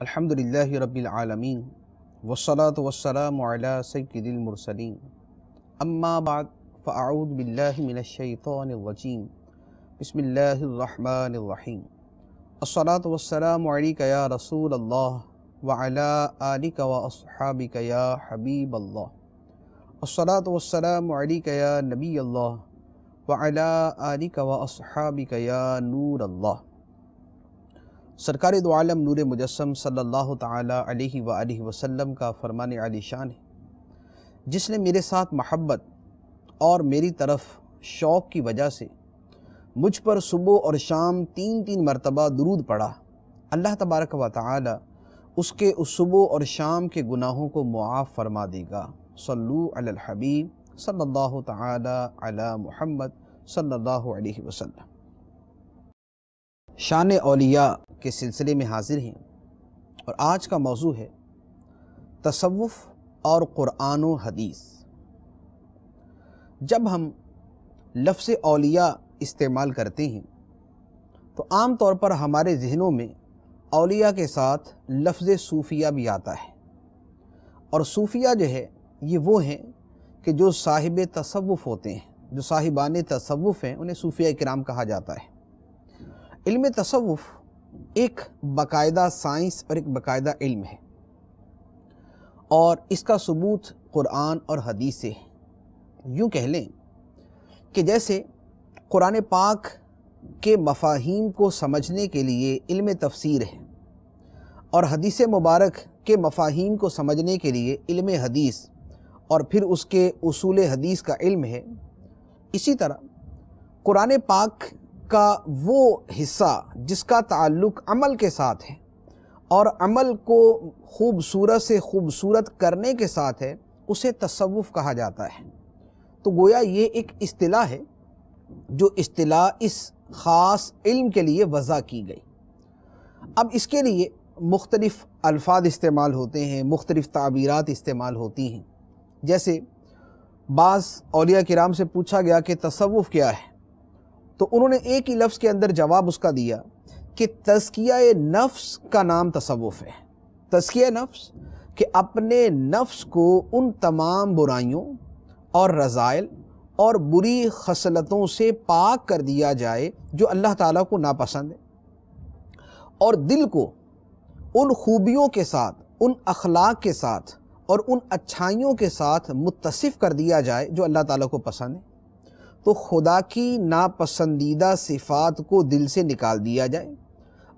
الحمدللہ رب العالمین والصلاة والسلام علی سید المرسلین اما بعد فاعوذ باللہ من الشیطان الرجیم بسم اللہ الرحمن الرحیم الصلاة والسلام علیک یا رسول اللہ وعلی آلک واصحابک یا حبیب اللہ الصلاة والسلام علیک یا نبی اللہ وعلی آلک واصحابک یا نور اللہ۔ سرکار دو عالم نور مجسم صلی اللہ تعالی علیہ وآلہ وسلم کا فرمان عالی شان ہے، جس نے میرے ساتھ محبت اور میری طرف شوق کی وجہ سے مجھ پر صبح اور شام تین مرتبہ درود پڑھا، اللہ تبارک و تعالی اس کے اس صبح اور شام کے گناہوں کو معاف فرما دے گا۔ صلو علی الحبیب صلی اللہ تعالی علی محمد صلی اللہ علیہ وسلم۔ شان اولیاء کے سلسلے میں حاضر ہیں اور آج کا موضوع ہے تصوف اور قرآن و حدیث۔ جب ہم لفظ اولیاء استعمال کرتے ہیں تو عام طور پر ہمارے ذہنوں میں اولیاء کے ساتھ لفظ صوفیہ بھی آتا ہے، اور صوفیہ جو ہے یہ وہ ہیں کہ جو صاحب تصوف ہوتے ہیں، جو صاحبان تصوف ہیں، انہیں صوفیہ کرام کہا جاتا ہے۔ علم تصوف ایک باقاعدہ سائنس اور ایک باقاعدہ علم ہے، اور اس کا ثبوت قرآن اور حدیث سے ہے۔ یوں کہہ لیں کہ جیسے قرآن پاک کے مفاہیم کو سمجھنے کے لیے علم تفسیر ہے، اور حدیث مبارک کے مفاہیم کو سمجھنے کے لیے علم حدیث اور پھر اس کے اصول حدیث کا علم ہے، اسی طرح قرآن پاک کا وہ حصہ جس کا تعلق عمل کے ساتھ ہے اور عمل کو خوبصورت سے خوبصورت کرنے کے ساتھ ہے، اسے تصوف کہا جاتا ہے۔ تو گویا یہ ایک اصطلاح ہے جو اصطلاح اس خاص علم کے لیے وضع کی گئی۔ اب اس کے لیے مختلف الفاظ استعمال ہوتے ہیں، مختلف تعبیرات استعمال ہوتی ہیں۔ جیسے بعض اولیاء کرام سے پوچھا گیا کہ تصوف کیا ہے، تو انہوں نے ایک ہی لفظ کے اندر جواب اس کا دیا کہ تزکیہ نفس کا نام تصوف ہے۔ تزکیہ نفس کہ اپنے نفس کو ان تمام برائیوں اور رذائل اور بری خصلتوں سے پاک کر دیا جائے جو اللہ تعالیٰ کو ناپسند ہے، اور دل کو ان خوبیوں کے ساتھ، ان اخلاق کے ساتھ اور ان اچھائیوں کے ساتھ متصف کر دیا جائے جو اللہ تعالیٰ کو پسند ہے۔ تو خدا کی ناپسندیدہ صفات کو دل سے نکال دیا جائے،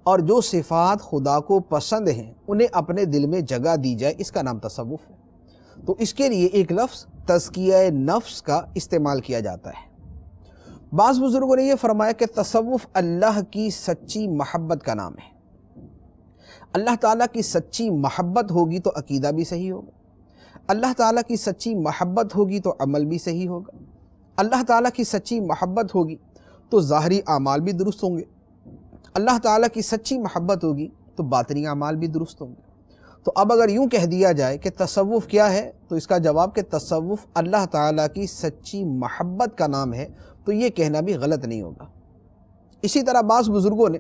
اور جو صفات خدا کو پسند ہیں انہیں اپنے دل میں جگہ دی جائے، اس کا نام تصوف ہے۔ تو اس کے لیے ایک لفظ تزکیہ نفس کا استعمال کیا جاتا ہے۔ بعض بزرگوں نے یہ فرمایا کہ تصوف اللہ کی سچی محبت کا نام ہے۔ اللہ تعالیٰ کی سچی محبت ہوگی تو عقیدہ بھی صحیح ہوگا، اللہ تعالیٰ کی سچی محبت ہوگی تو عمل بھی صحیح ہوگا، اللہ تعالیٰ کی سچی محبت ہوگی تو ظاہری اعمال بھی درست ہوں گے، اللہ تعالیٰ کی سچی محبت ہوگی تو باطنی اعمال بھی درست ہوں گے۔ تو اب اگر یوں کہہ دیا جائے کہ تصوف کیا ہے، تو اس کا جواب کہ تصوف اللہ تعالیٰ کی سچی محبت کا نام ہے، تو یہ کہنا بھی غلط نہیں ہوگا۔ اسی طرح بعض بزرگوں نے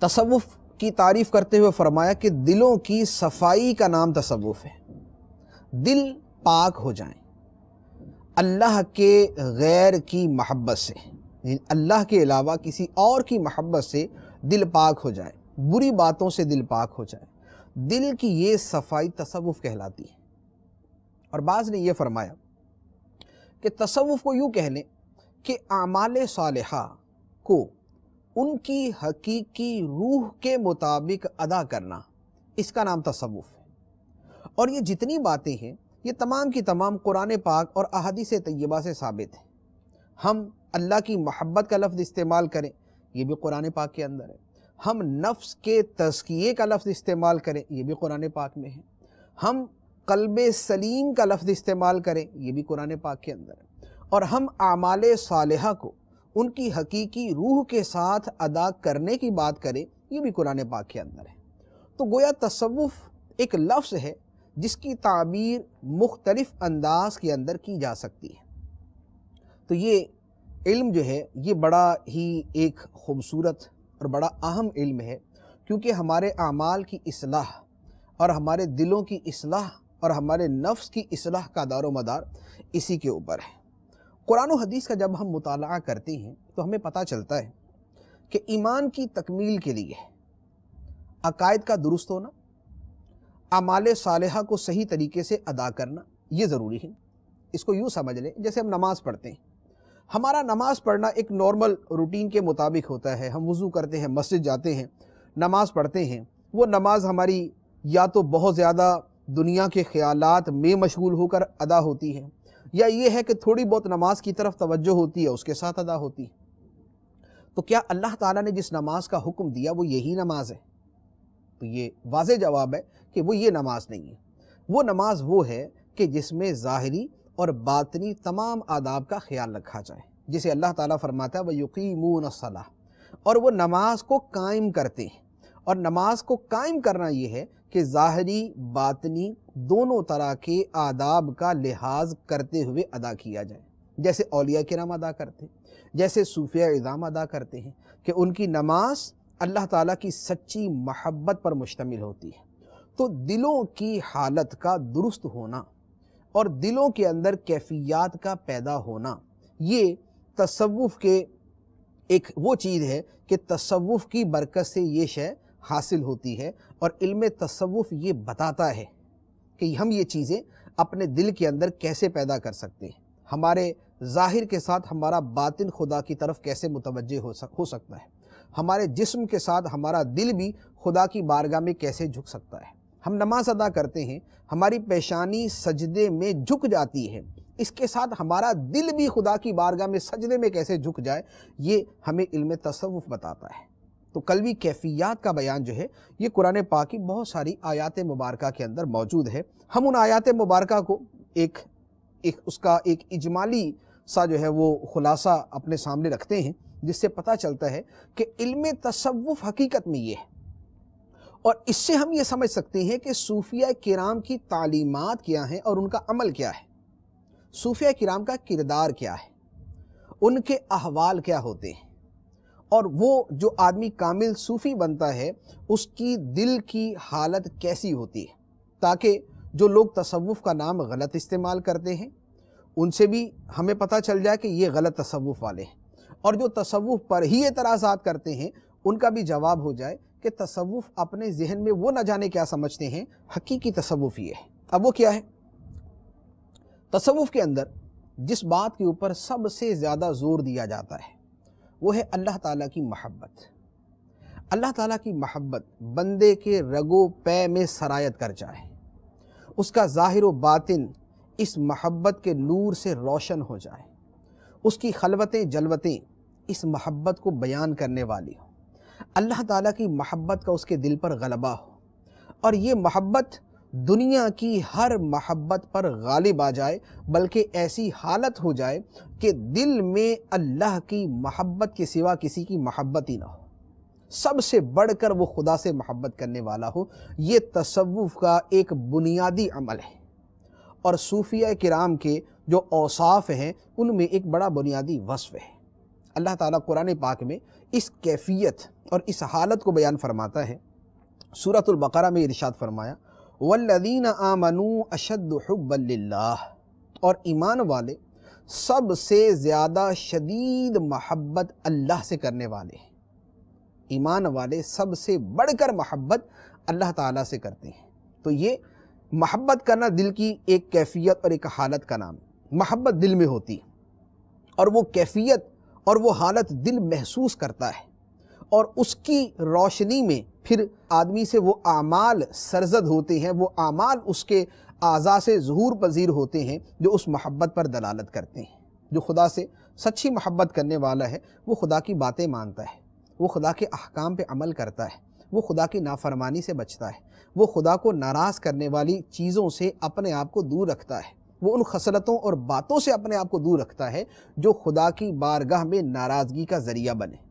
تصوف کی تعریف کرتے ہوئے فرمایا کہ دلوں کی صفائی کا نام تصوف ہے۔ دل پاک ہو جائیں اللہ کے غیر کی محبت سے، اللہ کے علاوہ کسی اور کی محبت سے دل پاک ہو جائے، بری باتوں سے دل پاک ہو جائے، دل کی یہ صفائی تصوف کہلاتی ہے۔ اور بعض نے یہ فرمایا کہ تصوف کو یوں کہہ لیں کہ اعمال صالحہ کو ان کی حقیقی روح کے مطابق ادا کرنا، اس کا نام تصوف ہے۔ اور یہ جتنی باتیں ہیں یہ تمام کی تمام قرآن پاک اور احادیث طیبہ سے ثابت ہیں۔ ہم اللہ کی محبت کا لفظ استعمال کریں، یہ بھی قرآن پاک کے اندر ہے۔ ہم نفس کے تزکیے کا لفظ استعمال کریں، یہ بھی قرآن پاک میں ہے۔ ہم قلب سلیم کا لفظ استعمال کریں، یہ بھی قرآن پاک کے اندر ہے۔ اور ہم اعمال صالحہ کو ان کی حقیقی روح کے ساتھ ادا کرنے کی بات کریں، یہ بھی قرآن پاک کے اندر ہے۔ تو گویا تصوف ایک لفظ ہے جس کی تعبیر مختلف انداز کے اندر کی جا سکتی ہے۔ تو یہ علم جو ہے یہ بڑا ہی ایک خوبصورت اور بڑا اہم علم ہے، کیونکہ ہمارے اعمال کی اصلاح اور ہمارے دلوں کی اصلاح اور ہمارے نفس کی اصلاح کا دار و مدار اسی کے اوپر ہے۔ قرآن و حدیث کا جب ہم مطالعہ کرتے ہیں تو ہمیں پتہ چلتا ہے کہ ایمان کی تکمیل کے لیے عقائد کا درست ہونا، اعمال صالحہ کو صحیح طریقے سے ادا کرنا یہ ضروری ہے۔ اس کو یوں سمجھ لیں جیسے ہم نماز پڑھتے ہیں، ہمارا نماز پڑھنا ایک نارمل روٹین کے مطابق ہوتا ہے۔ ہم وضو کرتے ہیں، مسجد جاتے ہیں، نماز پڑھتے ہیں۔ وہ نماز ہماری یا تو بہت زیادہ دنیا کے خیالات میں مشغول ہو کر ادا ہوتی ہے، یا یہ ہے کہ تھوڑی بہت نماز کی طرف توجہ ہوتی ہے، اس کے ساتھ ادا ہوتی ہے۔ تو کیا اللہ تعالیٰ نے جس نماز کا حکم دیا وہ یہی نماز ہے؟ تو یہ واضح جواب ہے کہ وہ یہ نماز نہیں ہے۔ وہ نماز وہ ہے کہ جس میں ظاہری اور باطنی تمام آداب کا خیال رکھا جائے، جسے اللہ تعالیٰ فرماتا ہے وَيُقِيمُونَ الصَّلَاةَ، اور وہ نماز کو قائم کرتے ہیں۔ اور نماز کو قائم کرنا یہ ہے کہ ظاہری باطنی دونوں طرح کے آداب کا لحاظ کرتے ہوئے ادا کیا جائے، جیسے اولیاء کرام ادا کرتے ہیں، جیسے صوفیاء اعظام ادا کرتے ہیں، کہ ان کی نماز اللہ تعالیٰ کی سچی محبت پر مشتمل ہوتی ہے۔ تو دلوں کی حالت کا درست ہونا اور دلوں کے اندر کیفیات کا پیدا ہونا، یہ تصوف کے ایک وہ چیز ہے کہ تصوف کی برکت سے یہ شے حاصل ہوتی ہے، اور علم تصوف یہ بتاتا ہے کہ ہم یہ چیزیں اپنے دل کے اندر کیسے پیدا کر سکتے ہیں، ہمارے ظاہر کے ساتھ ہمارا باطن خدا کی طرف کیسے متوجہ ہو سکتا ہے، ہمارے جسم کے ساتھ ہمارا دل بھی خدا کی بارگاہ میں کیسے جھک سکتا ہے۔ ہم نماز ادا کرتے ہیں، ہماری پیشانی سجدے میں جھک جاتی ہے، اس کے ساتھ ہمارا دل بھی خدا کی بارگاہ میں سجدے میں کیسے جھک جائے، یہ ہمیں علم تصوف بتاتا ہے۔ تو قلبی کیفیات کا بیان جو ہے یہ قرآن پاک کی بہت ساری آیات مبارکہ کے اندر موجود ہے۔ ہم ان آیات مبارکہ کو اس کا ایک اجمالی سا جو ہے وہ خلاصہ اپنے سامنے رکھتے ہیں، جس سے پتہ چلتا ہے کہ علم تصوف حقیقت میں یہ ہے، اور اس سے ہم یہ سمجھ سکتے ہیں کہ صوفیاء کرام کی تعلیمات کیا ہیں اور ان کا عمل کیا ہے، صوفیاء کرام کا کردار کیا ہے، ان کے احوال کیا ہوتے ہیں، اور وہ جو آدمی کامل صوفی بنتا ہے اس کی دل کی حالت کیسی ہوتی ہے، تاکہ جو لوگ تصوف کا نام غلط استعمال کرتے ہیں ان سے بھی ہمیں پتہ چل جائے کہ یہ غلط تصوف والے ہیں، اور جو تصوف پر ہی اعتراضات کرتے ہیں ان کا بھی جواب ہو جائے کہ تصوف اپنے ذہن میں وہ نہ جانے کیا سمجھتے ہیں، حقیقی تصوف یہ ہے۔ اب وہ کیا ہے؟ تصوف کے اندر جس بات کے اوپر سب سے زیادہ زور دیا جاتا ہے وہ ہے اللہ تعالیٰ کی محبت۔ اللہ تعالیٰ کی محبت بندے کے رگ و پے میں سرایت کر جائے، اس کا ظاہر و باطن اس محبت کے نور سے روشن ہو جائے، اس کی خلوتیں جلوتیں اس محبت کو بیان کرنے والی ہوں، اللہ تعالیٰ کی محبت کا اس کے دل پر غلبہ ہو، اور یہ محبت دنیا کی ہر محبت پر غالب آ جائے، بلکہ ایسی حالت ہو جائے کہ دل میں اللہ کی محبت کے سوا کسی کی محبت ہی نہ ہو، سب سے بڑھ کر وہ خدا سے محبت کرنے والا ہو۔ یہ تصوف کا ایک بنیادی عمل ہے، اور صوفیاء کرام کے جو اوصاف ہیں ان میں ایک بڑا بنیادی وصف ہے۔ اللہ تعالیٰ قرآن پاک میں اس کیفیت اور اس حالت کو بیان فرماتا ہے۔ سورۃ البقرہ میں ارشاد فرمایا وَالَّذِينَ آمَنُوا أَشَدُّ حُبًّا لِلَّهِ، اور ایمان والے سب سے زیادہ شدید محبت اللہ سے کرنے والے ہیں، ایمان والے سب سے بڑھ کر محبت اللہ تعالیٰ سے کرتے ہیں۔ تو یہ محبت کرنا دل کی ایک کیفیت اور ایک حالت کا نام ہے، محبت دل میں ہوتی ہے، اور وہ کیفیت اور وہ حالت دل محسوس کرتا ہے، اور اس کی روشنی میں پھر آدمی سے وہ اعمال سرزد ہوتے ہیں، وہ اعمال اس کے اعضاء سے ظہور پذیر ہوتے ہیں جو اس محبت پر دلالت کرتے ہیں۔ جو خدا سے سچی محبت کرنے والا ہے وہ خدا کی باتیں مانتا ہے، وہ خدا کے احکام پہ عمل کرتا ہے، وہ خدا کی نافرمانی سے بچتا ہے، وہ خدا کو ناراض کرنے والی چیزوں سے اپنے آپ کو دور رکھتا ہے، وہ ان خصلتوں اور باتوں سے اپنے آپ کو دور رکھتا ہے جو خدا کی بارگاہ میں ناراضگی کا ذریعہ بنے۔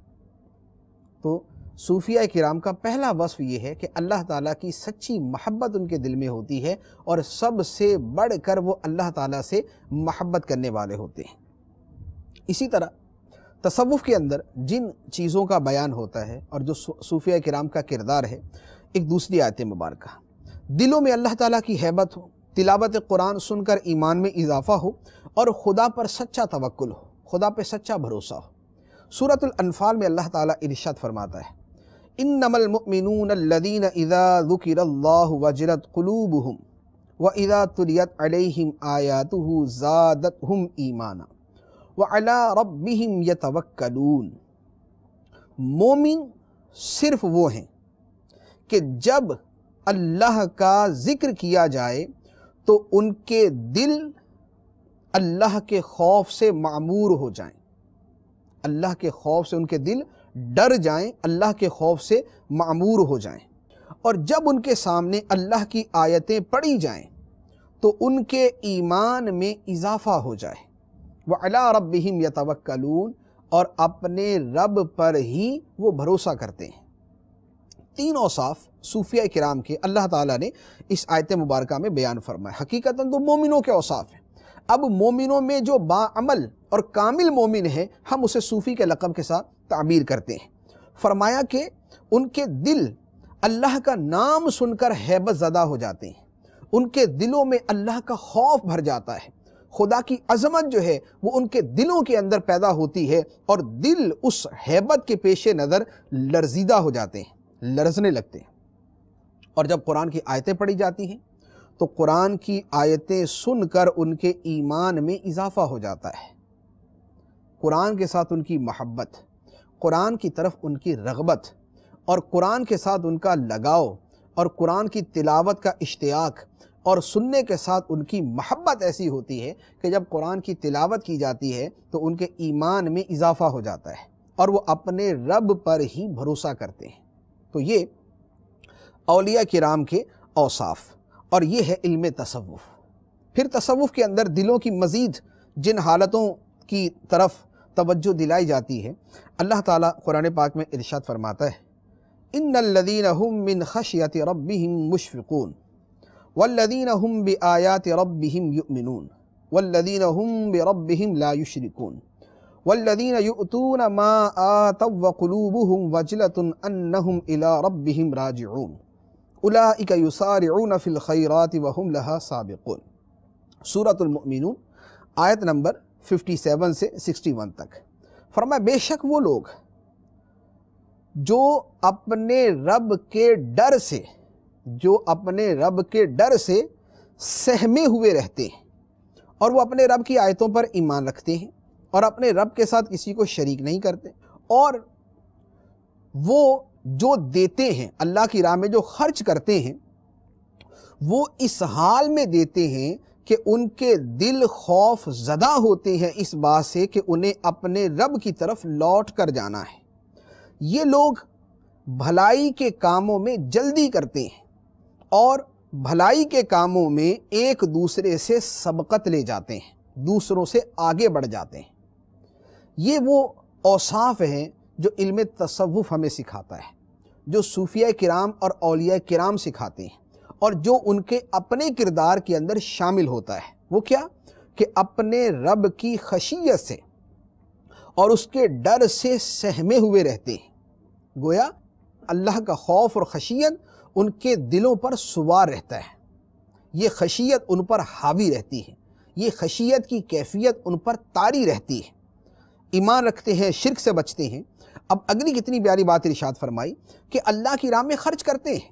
تو صوفیاء کرام کا پہلا وصف یہ ہے کہ اللہ تعالیٰ کی سچی محبت ان کے دل میں ہوتی ہے، اور سب سے بڑھ کر وہ اللہ تعالیٰ سے محبت کرنے والے ہوتے ہیں۔ اسی طرح تصوف کے اندر جن چیزوں کا بیان ہوتا ہے اور جو صوفیہ کرام کا کردار ہے، ایک دوسری آیت مبارکہ، دلوں میں اللہ تعالیٰ کی ہیبت ہو، تلاوت قرآن سن کر ایمان میں اضافہ ہو اور خدا پر سچا توکل ہو، خدا پہ سچا بھروسہ ہو۔ سورۃ الانفال میں اللہ تعالیٰ ارشاد فرماتا ہے، انما المؤمنون الذین اذا ذکر اللہ وجلت قلوبہم وَإِذَا تُلِيَتْ عَلَيْهِمْ آيَاتُهُ زَادَتْهُمْ إِيمَانًا وَعَلَىٰ رَبِّهِمْ يَتَوَكَّلُونَ۔ مومن صرف وہ ہیں کہ جب اللہ کا ذکر کیا جائے تو ان کے دل اللہ کے خوف سے معمور ہو جائیں، اللہ کے خوف سے ان کے دل ڈر جائیں، اللہ کے خوف سے معمور ہو جائیں، اور جب ان کے سامنے اللہ کی آیتیں پڑھی جائیں تو ان کے ایمان میں اضافہ ہو جائے۔ وَعَلَىٰ رَبِّهِمْ يَتَوَكَّلُونَ، اور اپنے رب پر ہی وہ بھروسہ کرتے ہیں۔ تین اوصاف صوفیہ کرام کے اللہ تعالیٰ نے اس آیت مبارکہ میں بیان فرمائے۔ حقیقتاً تو مومنوں کے اوصاف ہیں۔ اب مومنوں میں جو باعمل اور کامل مومن ہے، ہم اسے صوفی کے لقب کے ساتھ تعبیر کرتے ہیں۔ فرمایا کہ ان کے دل اللہ کا نام سن کر ہیبت زدہ ہو جاتے ہیں، ان کے دلوں میں اللہ کا خوف بھر جاتا ہے، خدا کی عظمت جو ہے وہ ان کے دلوں کے اندر پیدا ہوتی ہے، اور دل اس ہیبت کے پیش نظر لرزیدہ ہو جاتے ہیں، لرزنے لگتے ہیں۔ اور جب قرآن کی آیتیں پڑھی جاتی ہیں تو قرآن کی آیتیں سن کر ان کے ایمان میں اضافہ ہو جاتا ہے، قرآن کے ساتھ ان کی محبت، قرآن کی طرف ان کی رغبت، اور قرآن کے ساتھ ان کا لگاؤ، اور قرآن کی تلاوت کا اشتیاق اور سننے کے ساتھ ان کی محبت ایسی ہوتی ہے کہ جب قرآن کی تلاوت کی جاتی ہے تو ان کے ایمان میں اضافہ ہو جاتا ہے اور وہ اپنے رب پر ہی بھروسہ کرتے ہیں۔ تو یہ اولیاء کرام کے اوصاف، اور یہ ہے علم تصوف۔ پھر تصوف کے اندر دلوں کی مزید جن حالتوں کی طرف توجہ دلائی جاتی ہے، اللہ تعالیٰ قرآن پاک میں ارشاد فرماتا ہے، ان الذین هم من خشیۃ ربهم مشفقون والذین هم بآیات ربهم یؤمنون والذین هم بربهم لا یشرکون والذین یؤتون ما آتوا وقلوبهم وجلة انہم الی ربهم راجعون اولئک یسارعون فی الخیرات وهم لها سابقون۔ سورۃ المؤمنون آیت نمبر 57 سے 61 تک فرمایا، بے شک وہ لوگ جو اپنے رب کے ڈر سے سہمے ہوئے رہتے ہیں، اور وہ اپنے رب کی آیتوں پر ایمان رکھتے ہیں اور اپنے رب کے ساتھ کسی کو شریک نہیں کرتے، اور وہ جو دیتے ہیں اللہ کی راہ میں جو خرچ کرتے ہیں وہ اس حال میں دیتے ہیں کہ ان کے دل خوف زدہ ہوتے ہیں اس بات سے کہ انہیں اپنے رب کی طرف لوٹ کر جانا ہے۔ یہ لوگ بھلائی کے کاموں میں جلدی کرتے ہیں اور بھلائی کے کاموں میں ایک دوسرے سے سبقت لے جاتے ہیں، دوسروں سے آگے بڑھ جاتے ہیں۔ یہ وہ اوصاف ہیں جو علم تصوف ہمیں سکھاتا ہے، جو صوفیہ کرام اور اولیاء کرام سکھاتے ہیں، اور جو ان کے اپنے کردار کے اندر شامل ہوتا ہے۔ وہ کیا؟ کہ اپنے رب کی خشیت سے اور اس کے ڈر سے سہمے ہوئے رہتے ہیں۔ گویا اللہ کا خوف اور خشیت ان کے دلوں پر سوار رہتا ہے، یہ خشیت ان پر حاوی رہتی ہے، یہ خشیت کی کیفیت ان پر طاری رہتی ہے، ایمان رکھتے ہیں، شرک سے بچتے ہیں۔ اب اگلی کتنی پیاری بات ارشاد فرمائی کہ اللہ کی راہ میں خرچ کرتے ہیں،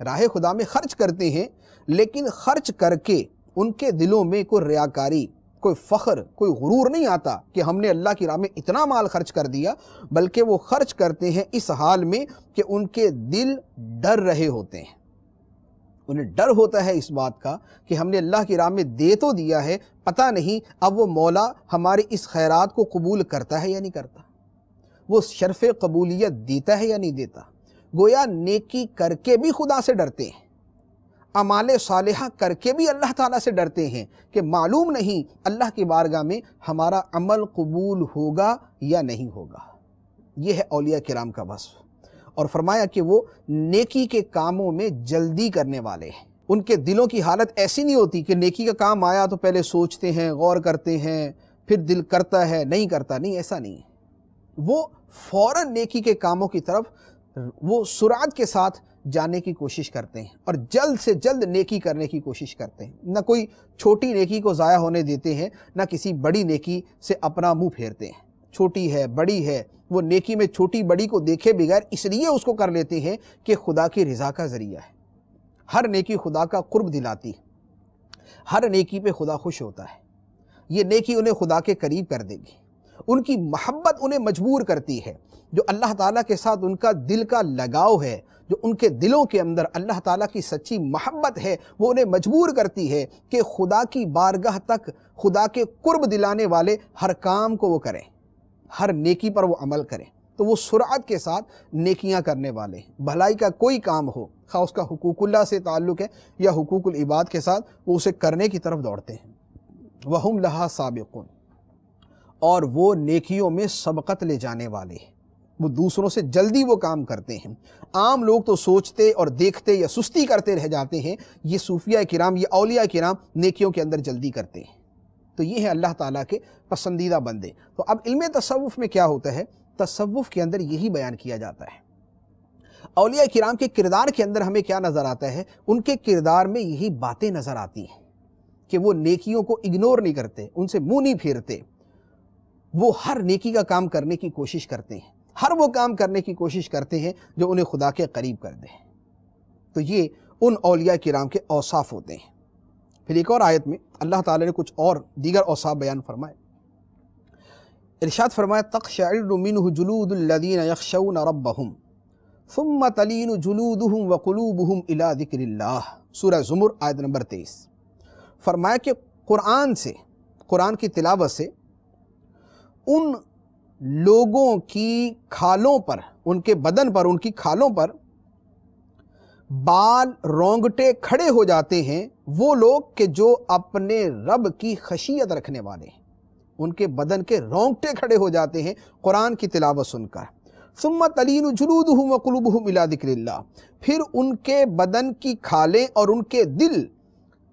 راہ خدا میں خرچ کرتے ہیں، لیکن خرچ کر کے ان کے دلوں میں کوئی ریاکاری، کوئی فخر، کوئی غرور نہیں آتا کہ ہم نے اللہ کی راہ میں اتنا مال خرچ کر دیا، بلکہ وہ خرچ کرتے ہیں اس حال میں کہ ان کے دل ڈر رہے ہوتے ہیں، انہیں ڈر ہوتا ہے اس بات کا کہ ہم نے اللہ کی راہ میں دے تو دیا ہے، پتہ نہیں اب وہ مولا ہماری اس خیرات کو قبول کرتا ہے یا نہیں کرتا، وہ شرف قبولیت دیتا ہے یا نہیں دیتا۔ گویا نیکی کر کے بھی خدا سے ڈرتے ہیں، اعمال صالحہ کر کے بھی اللہ تعالیٰ سے ڈرتے ہیں کہ معلوم نہیں اللہ کی بارگاہ میں ہمارا عمل قبول ہوگا یا نہیں ہوگا۔ یہ ہے اولیاء کرام کا وصف، اور فرمایا کہ وہ نیکی کے کاموں میں جلدی کرنے والے ہیں۔ ان کے دلوں کی حالت ایسی نہیں ہوتی کہ نیکی کا کام آیا تو پہلے سوچتے ہیں، غور کرتے ہیں، پھر دل کرتا ہے، نہیں کرتا، نہیں، ایسا نہیں ہے۔ وہ فوراً نیکی کے کاموں کی طرف وہ سرعت کے ساتھ جانے کی کوشش کرتے ہیں اور جلد سے جلد نیکی کرنے کی کوشش کرتے ہیں، نہ کوئی چھوٹی نیکی کو ضائع ہونے دیتے ہیں، نہ کسی بڑی نیکی سے اپنا منہ پھیرتے ہیں۔ چھوٹی ہے بڑی ہے، وہ نیکی میں چھوٹی بڑی کو دیکھے بغیر اس لیے اس کو کر لیتے ہیں کہ خدا کی رضا کا ذریعہ ہے۔ ہر نیکی خدا کا قرب دلاتی ہے، ہر نیکی پہ خدا خوش ہوتا ہے۔ یہ نیکی انہیں خدا کے قریب کر دے گی، ان کی محبت انہیں مجبور کرتی ہے۔ جو اللہ تعالیٰ کے ساتھ ان کا دل کا لگاؤ ہے، جو ان کے دلوں کے اندر اللہ تعالیٰ کی سچی محبت ہے، وہ انہیں مجبور کرتی ہے کہ خدا کی بارگاہ تک خدا کے قرب دلانے والے ہر کام کو وہ کریں، ہر نیکی پر وہ عمل کریں۔ تو وہ سرعت کے ساتھ نیکیاں کرنے والے ہیں۔ بھلائی کا کوئی کام ہو، خواہ اس کا حقوق اللہ سے تعلق ہے یا حقوق العباد کے ساتھ، وہ اسے کرنے کی طرف دوڑتے ہیں۔ وَهُمْ لَهَا سَابِقُونَ، اور وہ نیکیوں میں سبقت لے جانے والے ہیں، وہ دوسروں سے جلدی وہ کام کرتے ہیں۔ عام لوگ تو سوچتے اور دیکھتے یا سستی کرتے رہ جاتے ہیں، یہ صوفیاء کرام، یہ اولیاء کرام نیکیوں کے اندر جلدی کرتے ہیں۔ تو یہ ہے اللہ تعالیٰ کے پسندیدہ بندے۔ تو اب علم تصوف میں کیا ہوتا ہے؟ تصوف کے اندر یہی بیان کیا جاتا ہے۔ اولیاء کرام کے کردار کے اندر ہمیں کیا نظر آتا ہے؟ ان کے کردار میں یہی باتیں نظر آتی ہیں کہ وہ نیکیوں کو اگنور نہیں کرتے، ان سے منہ نہیں پھیرتے، وہ ہر نیکی کا کام کرنے کی کوشش کرتے ہیں، ہر وہ کام کرنے کی کوشش کرتے ہیں جو انہیں خدا کے قریب کر دے۔ تو یہ ان اولیاء کرام کے اوصاف ہوتے ہیں۔ پھر ایک اور آیت میں اللہ تعالیٰ نے کچھ اور دیگر اوصاف بیان فرمائے۔ ارشاد فرمایا تقشعر منہ جلود الذین یخشون ربہم ثم تلین جلودہم وقلوبہم الی ذکر اللہ، سورہ زمر آیت نمبر 23۔ فرمایا کہ قرآن سے، قرآن کی تلاوت سے ان لوگوں کی کھالوں پر، ان کے بدن پر، ان کی کھالوں پر بال رونگٹے کھڑے ہو جاتے ہیں، وہ لوگ کہ جو اپنے رب کی خشیت رکھنے والے ہیں، ان کے بدن کے رونگٹے کھڑے ہو جاتے ہیں قرآن کی تلاوت سن کر۔ ثم تلین جلودہم وقلوبہم الی ذکر اللہ، پھر ان کے بدن کی کھالیں اور ان کے دل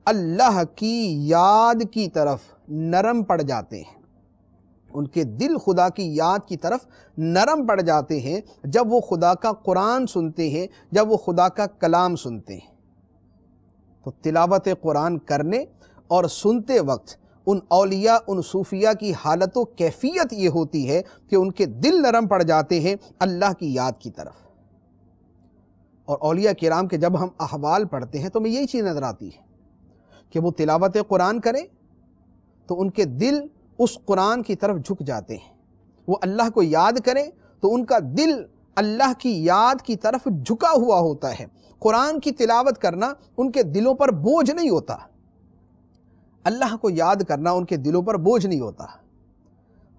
اللہ کی یاد کی طرف نرم پڑ جاتے ہیں، ان کے دل خدا کی یاد کی طرف نرم پڑ جاتے ہیں جب وہ خدا کا قرآن سنتے ہیں، جب وہ خدا کا کلام سنتے ہیں۔ تو تلاوت قرآن کرنے اور سنتے وقت ان اولیاء، ان صوفیاء کی حالت و کیفیت یہ ہوتی ہے کہ ان کے دل نرم پڑ جاتے ہیں اللہ کی یاد کی طرف۔ اور اولیاء کرام کے جب ہم احوال پڑھتے ہیں تو ہمیں یہی چیز نظر آتی ہے کہ وہ تلاوت قرآن کریں تو ان کے دل اس قرآن کی طرف جھک جاتے ہیں، وہ اللہ کو یاد کریں تو ان کا دل اللہ کی یاد کی طرف جھکا ہوا ہوتا ہے۔ قرآن کی تلاوت کرنا ان کے دلوں پر بوجھ نہیں ہوتا، اللہ کو یاد کرنا ان کے دلوں پر بوجھ نہیں ہوتا۔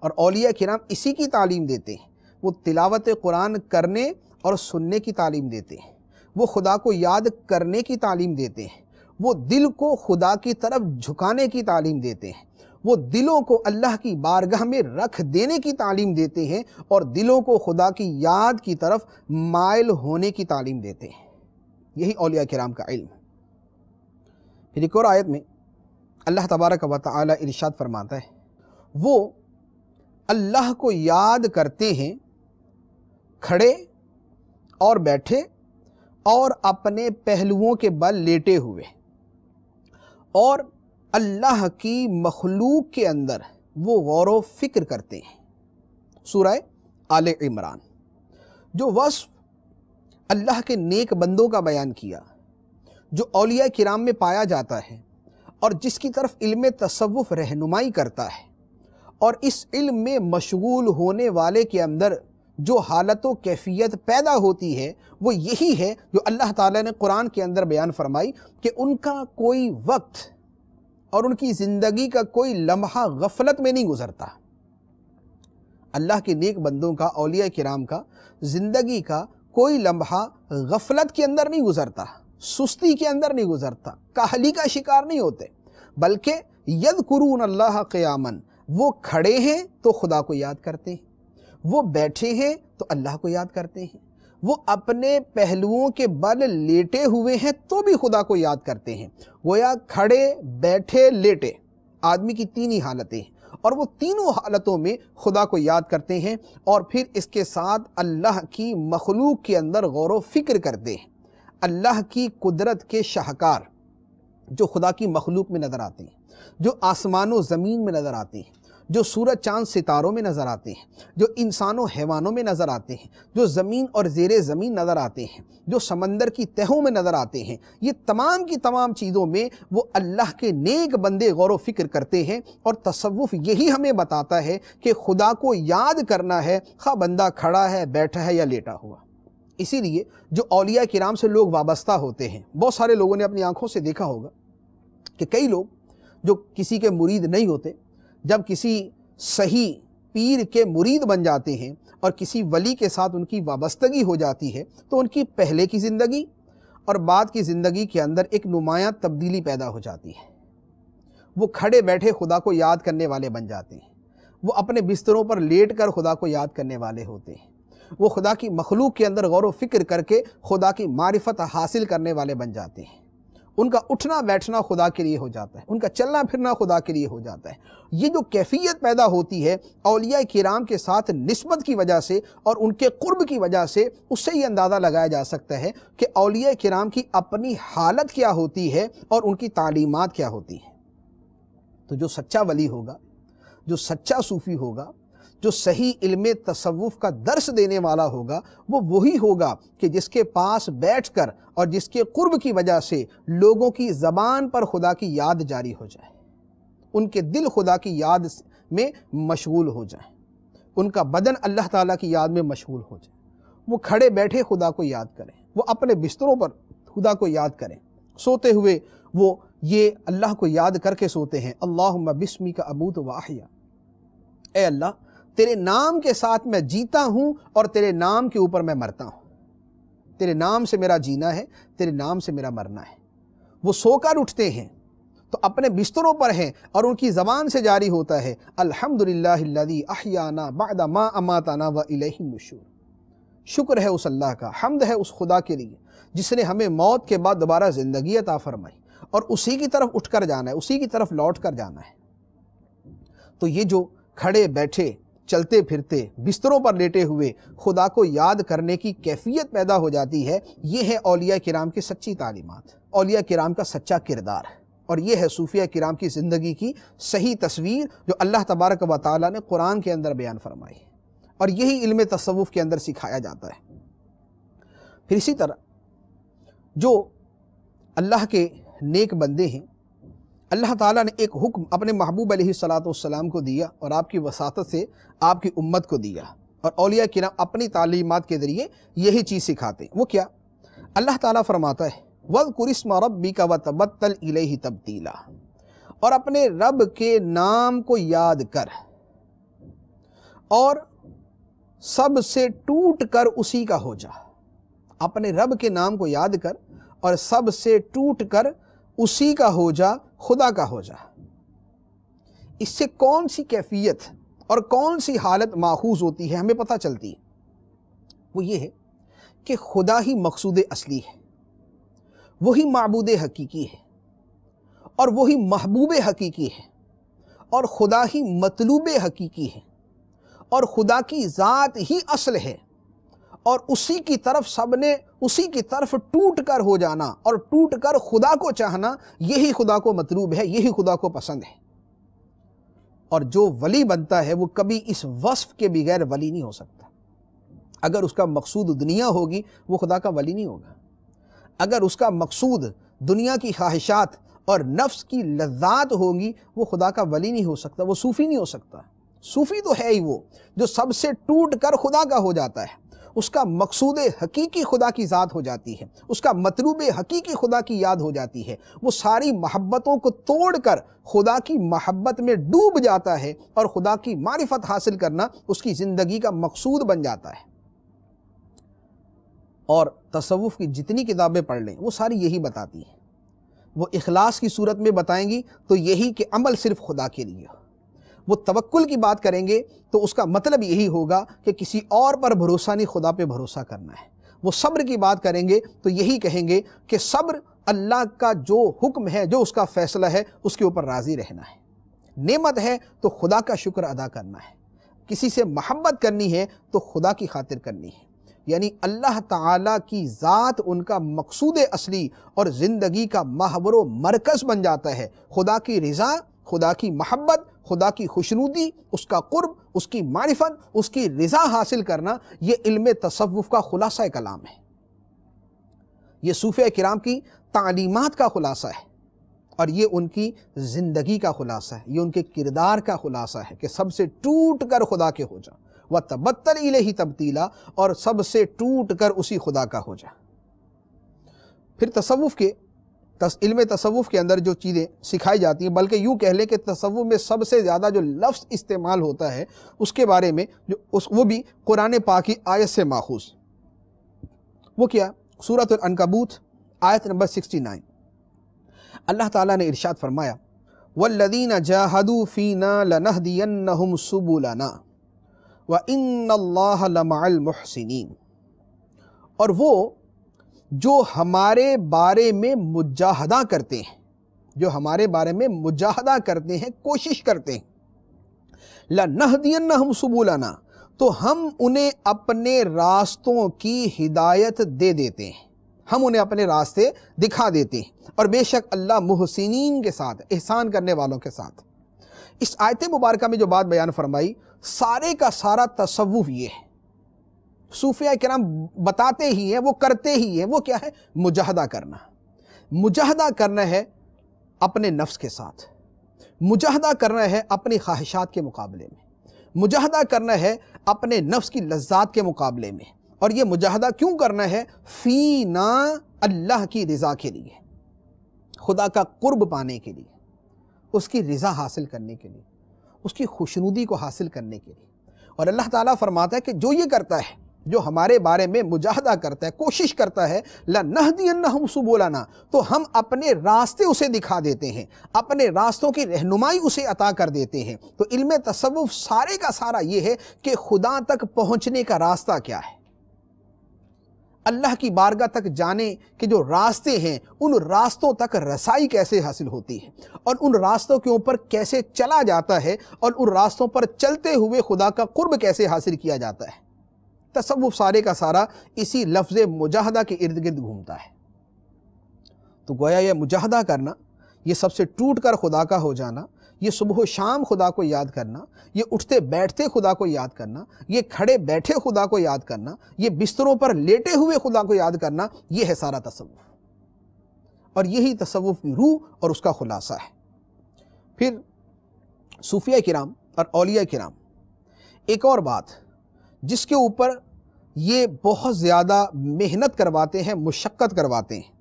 اور اولیاء کرام اسی کی تعلیم دیتے ہیں، وہ تلاوت قرآن کرنے اور سننے کی تعلیم دیتے ہیں، وہ خدا کو یاد کرنے کی تعلیم دیتے ہیں، وہ دل کو خدا کی طرف جھکانے کی تعلیم دیتے ہیں، وہ دلوں کو اللہ کی بارگاہ میں رکھ دینے کی تعلیم دیتے ہیں اور دلوں کو خدا کی یاد کی طرف مائل ہونے کی تعلیم دیتے ہیں۔ یہی اولیاء کرام کا علم ہے۔ پھر ایک اور آیت میں اللہ تبارک و تعالی ارشاد فرماتا ہے وہ اللہ کو یاد کرتے ہیں کھڑے اور بیٹھے اور اپنے پہلوؤں کے بل لیٹے ہوئے، اور اللہ کی مخلوق کے اندر وہ غور و فکر کرتے ہیں۔ سورہ آل عمران۔ جو وصف اللہ کے نیک بندوں کا بیان کیا، جو اولیاء کرام میں پایا جاتا ہے اور جس کی طرف علم تصوف رہنمائی کرتا ہے، اور اس علم میں مشغول ہونے والے کے اندر جو حالت و کیفیت پیدا ہوتی ہے، وہ یہی ہے جو اللہ تعالیٰ نے قرآن کے اندر بیان فرمائی کہ ان کا کوئی وقت اور ان کی زندگی کا کوئی لمحہ غفلت میں نہیں گزرتا۔ اللہ کے نیک بندوں کا، اولیاء کرام کا زندگی کا کوئی لمحہ غفلت کے اندر نہیں گزرتا، سستی کے اندر نہیں گزرتا، کاہلی کا شکار نہیں ہوتے، بلکہ یذکرون اللہ قیاما، وہ کھڑے ہیں تو خدا کو یاد کرتے ہیں، وہ بیٹھے ہیں تو اللہ کو یاد کرتے ہیں، وہ اپنے پہلوؤں کے بل لیٹے ہوئے ہیں تو بھی خدا کو یاد کرتے ہیں۔ گویا کھڑے، بیٹھے، لیٹے، آدمی کی تین ہی حالتیں ہیں، اور وہ تینوں حالتوں میں خدا کو یاد کرتے ہیں، اور پھر اس کے ساتھ اللہ کی مخلوق کے اندر غور و فکر کرتے ہیں۔ اللہ کی قدرت کے شاہکار جو خدا کی مخلوق میں نظر آتے ہیں، جو آسمان و زمین میں نظر آتے ہیں، جو سورج چاند ستاروں میں نظر آتے ہیں، جو انسان و حیوانوں میں نظر آتے ہیں، جو زمین اور زیر زمین نظر آتے ہیں، جو سمندر کی تہوں میں نظر آتے ہیں، یہ تمام کی تمام چیزوں میں وہ اللہ کے نیک بندے غور و فکر کرتے ہیں۔ اور تصوف یہی ہمیں بتاتا ہے کہ خدا کو یاد کرنا ہے، خواہ بندہ کھڑا ہے، بیٹھا ہے یا لیٹا ہوا۔ اسی لیے جو اولیاء کرام سے لوگ وابستہ ہوتے ہیں، بہت سارے لوگوں نے اپنی آنکھوں سے دیکھا ہوگا کہ کئی لوگ جو کسی کے مرید نہیں ہوتے، جب کسی صحیح پیر کے مرید بن جاتے ہیں اور کسی ولی کے ساتھ ان کی وابستگی ہو جاتی ہے، تو ان کی پہلے کی زندگی اور بعد کی زندگی کے اندر ایک نمایاں تبدیلی پیدا ہو جاتی ہے۔ وہ کھڑے بیٹھے خدا کو یاد کرنے والے بن جاتے ہیں، وہ اپنے بستروں پر لیٹ کر خدا کو یاد کرنے والے ہوتے ہیں، وہ خدا کی مخلوق کے اندر غور و فکر کر کے خدا کی معرفت حاصل کرنے والے بن جاتے ہیں۔ ان کا اٹھنا بیٹھنا خدا کے لیے ہو جاتا ہے، ان کا چلنا پھرنا خدا کے لیے ہو جاتا ہے۔ یہ جو کیفیت پیدا ہوتی ہے اولیاء کرام کے ساتھ نسبت کی وجہ سے اور ان کے قرب کی وجہ سے، اس سے یہ اندازہ لگایا جا سکتا ہے کہ اولیاء کرام کی اپنی حالت کیا ہوتی ہے اور ان کی تعلیمات کیا ہوتی ہیں۔ تو جو سچا ولی ہوگا، جو سچا صوفی ہوگا، جو صحیح علم تصوف کا درس دینے والا ہوگا، وہ وہی ہوگا کہ جس کے پاس بیٹھ کر اور جس کے قرب کی وجہ سے لوگوں کی زبان پر خدا کی یاد جاری ہو جائے، ان کے دل خدا کی یاد میں مشغول ہو جائیں، ان کا بدن اللہ تعالیٰ کی یاد میں مشغول ہو جائے، وہ کھڑے بیٹھے خدا کو یاد کریں، وہ اپنے بستروں پر خدا کو یاد کریں، سوتے ہوئے وہ یہ اللہ کو یاد کر کے سوتے ہیں، اللہم بسمک اموت و احیا، اے اللہ تیرے نام کے ساتھ میں جیتا ہوں اور تیرے نام کے اوپر میں مرتا ہوں، تیرے نام سے میرا جینا ہے، تیرے نام سے میرا مرنا ہے۔ وہ سو کر اٹھتے ہیں تو اپنے بستروں پر ہیں اور ان کی زبان سے جاری ہوتا ہے الحمدللہ الذی احیانا بعد ما اماتنا والیہ النشور۔ شکر ہے اس اللہ کا، حمد ہے اس خدا کے لیے جس نے ہمیں موت کے بعد دوبارہ زندگی عطا فرمائی اور اسی کی طرف اٹھ کر جانا ہے، اسی کی طرف لوٹ کر جانا ہے۔ تو یہ جو کھڑے بیٹھے چلتے پھرتے بستروں پر لیٹے ہوئے خدا کو یاد کرنے کی کیفیت پیدا ہو جاتی ہے، یہ ہے اولیاء کرام کی سچی تعلیمات، اولیاء کرام کا سچا کردار، اور یہ ہے صوفیہ کرام کی زندگی کی صحیح تصویر جو اللہ تبارک و تعالیٰ نے قرآن کے اندر بیان فرمائی، اور یہی علم تصوف کے اندر سکھایا جاتا ہے۔ پھر اسی طرح جو اللہ کے نیک بندے ہیں، اللہ تعالیٰ نے ایک حکم اپنے محبوب علیہ السلام کو دیا اور آپ کی وساطت سے آپ کی امت کو دیا، اور اولیاء کرام اپنی تعلیمات کے ذریعے یہی چیز سکھاتے ہیں۔ وہ کیا؟ اللہ تعالیٰ فرماتا ہے وَاذْكُرِ اسْمَ رَبِّكَ وَتَبَتَّلْ إِلَيْهِ تَبْتِيلًا، اور اپنے رب کے نام کو یاد کر اور سب سے ٹوٹ کر اسی کا ہو جا۔ اپنے رب کے نام کو یاد کر اور سب سے ٹوٹ کر اسی کا ہو جا، خدا کا ہو جا۔ اس سے کون سی کیفیت اور کون سی حالت ماخوذ ہوتی ہے ہمیں پتہ چلتی ہے؟ وہ یہ ہے کہ خدا ہی مقصود اصلی ہے، وہی معبود حقیقی ہے، اور وہی محبوب حقیقی ہے، اور خدا ہی مطلوب حقیقی ہے، اور خدا کی ذات ہی اصل ہے، اور اسی کی طرف سب نے اسی کی طرف ٹوٹ کر ہو جانا اور ٹوٹ کر خدا کو چاہنا، یہی خدا کو مطلوب ہے، یہی خدا کو پسند ہے۔ اور جو ولی بنتا ہے وہ کبھی اس وصف کے بغیر ولی نہیں ہو سکتا۔ اگر اس کا مقصود دنیا ہوگی وہ خدا کا ولی نہیں ہوگا، اگر اس کا مقصود دنیا کی خواہشات اور نفس کی لذات ہوگی وہ خدا کا ولی نہیں ہو سکتا، وہ صوفی نہیں ہو سکتا۔ صوفی تو ہے ہی وہ جو سب سے ٹوٹ کر خدا کا ہو جاتا ہے، اس کا مقصود حقیقی خدا کی ذات ہو جاتی ہے، اس کا مطلوب حقیقی خدا کی یاد ہو جاتی ہے، وہ ساری محبتوں کو توڑ کر خدا کی محبت میں ڈوب جاتا ہے، اور خدا کی معرفت حاصل کرنا اس کی زندگی کا مقصود بن جاتا ہے۔ اور تصوف کی جتنی کتابیں پڑھ لیں وہ ساری یہی بتاتی ہیں، وہ اخلاص کی صورت میں بتائیں گی تو یہی کہ عمل صرف خدا کے لیے ہو، وہ توکل کی بات کریں گے تو اس کا مطلب یہی ہوگا کہ کسی اور پر بھروسہ نہیں، خدا پہ بھروسہ کرنا ہے۔ وہ صبر کی بات کریں گے تو یہی کہیں گے کہ صبر اللہ کا جو حکم ہے، جو اس کا فیصلہ ہے، اس کے اوپر راضی رہنا ہے۔ نعمت ہے تو خدا کا شکر ادا کرنا ہے، کسی سے محبت کرنی ہے تو خدا کی خاطر کرنی ہے، یعنی اللہ تعالیٰ کی ذات ان کا مقصود اصلی اور زندگی کا محور و مرکز بن جاتا ہے۔ خدا کی رضا، خدا کی محبت، خدا کی خوشنودی، اس کا قرب، اس کی معرفت، اس کی رضا حاصل کرنا، یہ علم تصوف کا خلاصہ کلام ہے، یہ صوفیہ کرام کی تعلیمات کا خلاصہ ہے، اور یہ ان کی زندگی کا خلاصہ ہے، یہ ان کے کردار کا خلاصہ ہے کہ سب سے ٹوٹ کر خدا کے ہو جا، وَتَبَتَّلْ إِلَيْهِ تَبْتِيلًا، اور سب سے ٹوٹ کر اسی خدا کا ہو جا۔ پھر تصوف کے علم تصوف کے اندر جو چیزیں سکھائی جاتی ہیں، بلکہ یوں کہہ لیں کہ تصوف میں سب سے زیادہ جو لفظ استعمال ہوتا ہے اس کے بارے میں وہ بھی قرآن پاک کی آیت سے ماخوذ، وہ کیا؟ سورۃ العنکبوت آیت نمبر 69، اللہ تعالیٰ نے ارشاد فرمایا وَالَّذِينَ جَاهَدُوا فِينَا لَنَهْدِيَنَّهُمْ سُبُلَنَا وَإِنَّ اللَّهَ لَمَعَ الْمُحْسِنِينَ، اور وہ جو ہمارے بارے میں مجاہدہ کرتے ہیں، جو ہمارے بارے میں مجاہدہ کرتے ہیں، کوشش کرتے ہیں، لَنَهْدِيَنَّهُمْ سُبُلَنَا، تو ہم انہیں اپنے راستوں کی ہدایت دے دیتے ہیں، ہم انہیں اپنے راستے دکھا دیتے ہیں، اور بے شک اللہ محسنین کے ساتھ، احسان کرنے والوں کے ساتھ۔ اس آیت مبارکہ میں جو بات بیان فرمائی، سارے کا سارا تصوف یہ ہے، صوفیہ کرام بتاتے ہی ہیں، وہ کرتے ہی ہیں، وہ کیا ہے؟ مجاہدہ کرنا۔ مجاہدہ کرنا ہے اپنے نفس کے ساتھ، مجاہدہ کرنا ہے اپنی خواہشات کے مقابلے میں، مجاہدہ کرنا ہے اپنے نفس کی لذات کے مقابلے میں، اور یہ مجاہدہ کیوں کرنا ہے؟ فینا، اللہ کی رضا کے لیے، خدا کا قرب پانے کے لیے، اس کی رضا حاصل کرنے کے لیے، اس کی خوشنودی کو حاصل کرنے کے لیے۔ اور اللہ تعالیٰ فرماتا ہے کہ جو یہ کرتا ہے، جو ہمارے بارے میں مجاہدہ کرتا ہے، کوشش کرتا ہے، لَنَهْدِيَنَّهُمْ سُبُلَنَا، تو ہم اپنے راستے اسے دکھا دیتے ہیں، اپنے راستوں کی رہنمائی اسے عطا کر دیتے ہیں۔ تو علم تصوف سارے کا سارا یہ ہے کہ خدا تک پہنچنے کا راستہ کیا ہے، اللہ کی بارگاہ تک جانے کے جو راستے ہیں، ان راستوں تک رسائی کیسے حاصل ہوتی ہے، اور ان راستوں کے اوپر کیسے چلا جاتا ہے، اور ان راستوں پر چلتے ہوئے خدا کا قرب کیسے حاصل کیا جاتا ہے۔ تصوف سارے کا سارا اسی لفظ مجاہدہ کے ارد گرد گھومتا ہے۔ تو گویا یہ مجاہدہ کرنا، یہ سب سے ٹوٹ کر خدا کا ہو جانا، یہ صبح و شام خدا کو یاد کرنا، یہ اٹھتے بیٹھتے خدا کو یاد کرنا، یہ کھڑے بیٹھے خدا کو یاد کرنا، یہ بستروں پر لیٹے ہوئے خدا کو یاد کرنا، یہ ہے سارا تصوف، اور یہی تصوف کی روح اور اس کا خلاصہ ہے۔ پھر صوفیہ کرام اور اولیاء کرام، ایک اور بات جس کے اوپر یہ بہت زیادہ محنت کرواتے ہیں، مشقت کرواتے ہیں،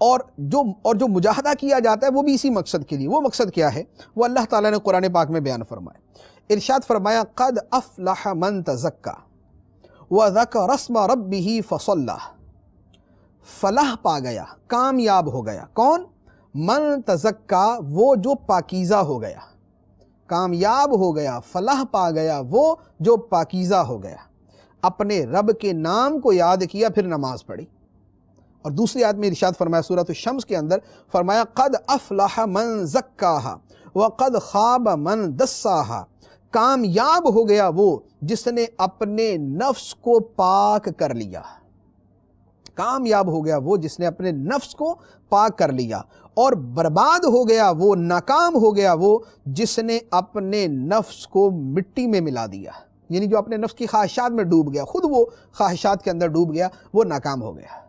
اور جو مجاہدہ کیا جاتا ہے وہ بھی اسی مقصد کے لیے۔ وہ مقصد کیا ہے؟ وہ اللہ تعالیٰ نے قرآن پاک میں بیان فرمایا، ارشاد فرمایا قد افلح من تزکا وذکر اسم ربہ فصلی، فلاح پا گیا، کامیاب ہو گیا، کون؟ من تزکا، وہ جو پاکیزہ ہو گیا، کامیاب ہو گیا، فلاح پا گیا وہ جو پاکیزہ ہو گیا، اپنے رب کے نام کو یاد کیا، پھر نماز پڑھی۔ اور دوسری آیت میں ارشاد فرمایا سورۃ الشمس کے اندر، فرمایا قد افلح من زکاہا وقد خاب من دساہا، کامیاب ہو گیا وہ جس نے اپنے نفس کو پاک کر لیا، کامیاب ہو گیا وہ جس نے اپنے نفس کو پاک کر لیا، اور برباد ہو گیا وہ، ناکام ہو گیا وہ جس نے اپنے نفس کو مٹی میں ملا دیا، یعنی جو اپنے نفس کی خواہشات میں ڈوب گیا، خود وہ خواہشات کے اندر ڈوب گیا، وہ ناکام ہو گیا۔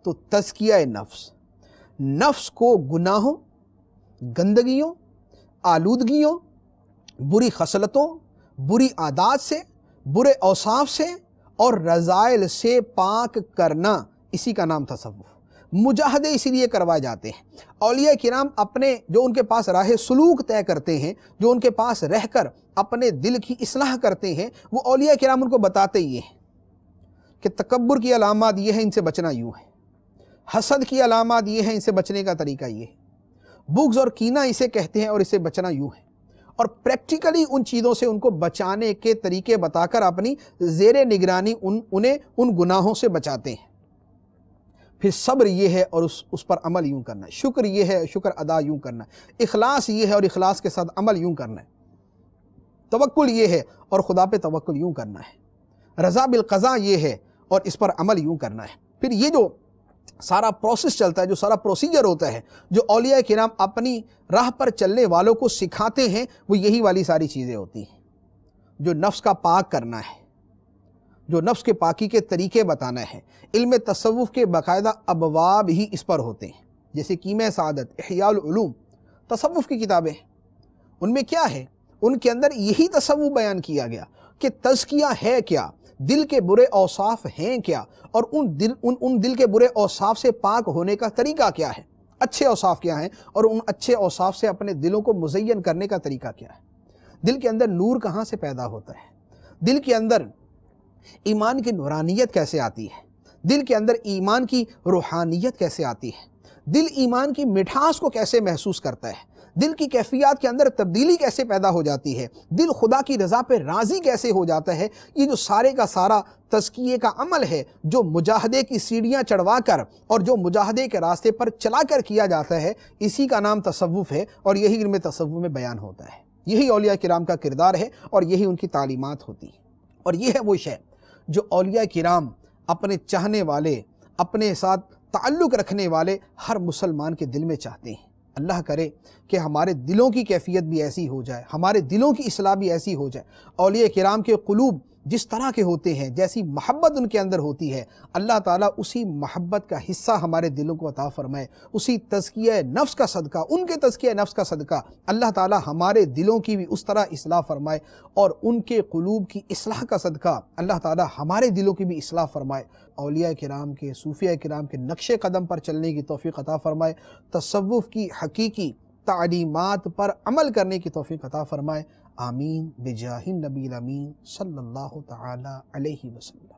تو تزکیہ نفس، نفس کو گناہوں، گندگیوں، آلودگیوں، بری خصلتوں، بری عادات سے، برے اوصاف سے اور رذائل سے پاک کرنا، اسی کا نام تصوف۔ مجاہدے اسی لیے کروائے جاتے ہیں۔ اولیاء کرام اپنے جو ان کے پاس راہ سلوک طے کرتے ہیں، جو ان کے پاس رہ کر اپنے دل کی اصلاح کرتے ہیں، وہ اولیاء کرام ان کو بتاتے ہی ہیں کہ تکبر کی علامات یہ ہیں، ان سے بچنا یوں ہے، حسد کی علامات یہ ہیں، ان سے بچنے کا طریقہ یہ ہے، بغض اور کینہ اسے کہتے ہیں اور اسے بچنا یوں ہے، اور پریکٹیکلی ان چیزوں سے ان کو بچانے کے طریقے بتا کر اپنی زیر نگرانی انہیں ان گناہوں سے بچاتے ہیں۔ پھر صبر یہ ہے اور اس پر عمل یوں کرنا ہے، شکر یہ ہے، شکر ادا یوں کرنا ہے، اخلاص یہ ہے اور اخلاص کے ساتھ عمل یوں کرنا ہے، توکل یہ ہے اور خدا پہ توکل یوں کرنا ہے، رضا بالقضاء یہ ہے اور اس پر عمل یوں کرنا ہے۔ پھر یہ جو سارا پروسیس چلتا ہے، جو سارا پروسیجر ہوتا ہے، جو اولیاء کرام اپنی راہ پر چلنے والوں کو سکھاتے ہیں، وہ یہی والی ساری چیزیں ہوتی ہیں، جو نفس کا پاک کرنا ہے، جو نفس کے پاکی کے طریقے بتانا ہے۔ علم تصوف کے باقاعدہ ابواب ہی اس پر ہوتے ہیں، جیسے کیمیا سعادت، احیاء العلوم، تصوف کی کتابیں، ان میں کیا ہے؟ ان کے اندر یہی تصوف بیان کیا گیا کہ تزکیہ ہے کیا، دل کے برے اوصاف ہیں کیا، اور ان دل کے برے اوصاف سے پاک ہونے کا طریقہ کیا ہے، اچھے اوصاف کیا ہیں، اور ان اچھے اوصاف سے اپنے دلوں کو مزین کرنے کا طریقہ کیا ہے۔ دل کے اندر نور کہاں سے پیدا ہوتا ہے، دل کے اندر ایمان کی نورانیت کیسے آتی ہے، دل کے اندر ایمان کی روحانیت کیسے آتی ہے، دل ایمان کی مٹھاس کو کیسے محسوس کرتا ہے، دل کی کیفیات کے اندر تبدیلی کیسے پیدا ہو جاتی ہے، دل خدا کی رضا پہ راضی کیسے ہو جاتا ہے۔ یہ جو سارے کا سارا تزکیے کا عمل ہے، جو مجاہدے کی سیڑھیاں چڑھوا کر اور جو مجاہدے کے راستے پر چلا کر کیا جاتا ہے، اسی کا نام تصوف ہے، اور یہی علم تصوف میں بیان ہوتا ہے۔ یہی اولیاء کرام کا کردار ہے اور یہی ان کی تعلیمات ہوتی ہے، اور یہ ہے وہ شے جو اولیاء کرام اپنے چاہنے والے، اپنے ساتھ تعلق رکھنے والے ہر مسلمان کے دل میں چاہتے ہیں۔ اللہ کرے کہ ہمارے دلوں کی کیفیت بھی ایسی ہو جائے، ہمارے دلوں کی اصلاح بھی ایسی ہو جائے۔ اولیاء کرام کے قلوب جس طرح کے ہوتے ہیں، جیسی محبت ان کے اندر ہوتی ہے، اللہ تعالیٰ اسی محبت کا حصہ ہمارے دلوں کو عطا فرمائے۔ اسی تزکیہ نفس کا صدقہ، ان کے تزکیہ نفس کا صدقہ اللہ تعالیٰ ہمارے دلوں کی بھی اس طرح اصلاح فرمائے، اور ان کے قلوب کی اصلاح کا صدقہ اللہ تعالیٰ ہمارے دلوں کی بھی اصلاح فرمائے۔ اولیاء کرام کے، صوفیاء کرام کے نقش قدم پر چلنے کی توفیق عطا فرمائے، تصوف کی حقیقی تعلیمات پر عمل کرنے کی توفیق عطا فرمائے۔ آمین بجاہ النبی الامین صلی اللہ تعالی علیہ وسلم۔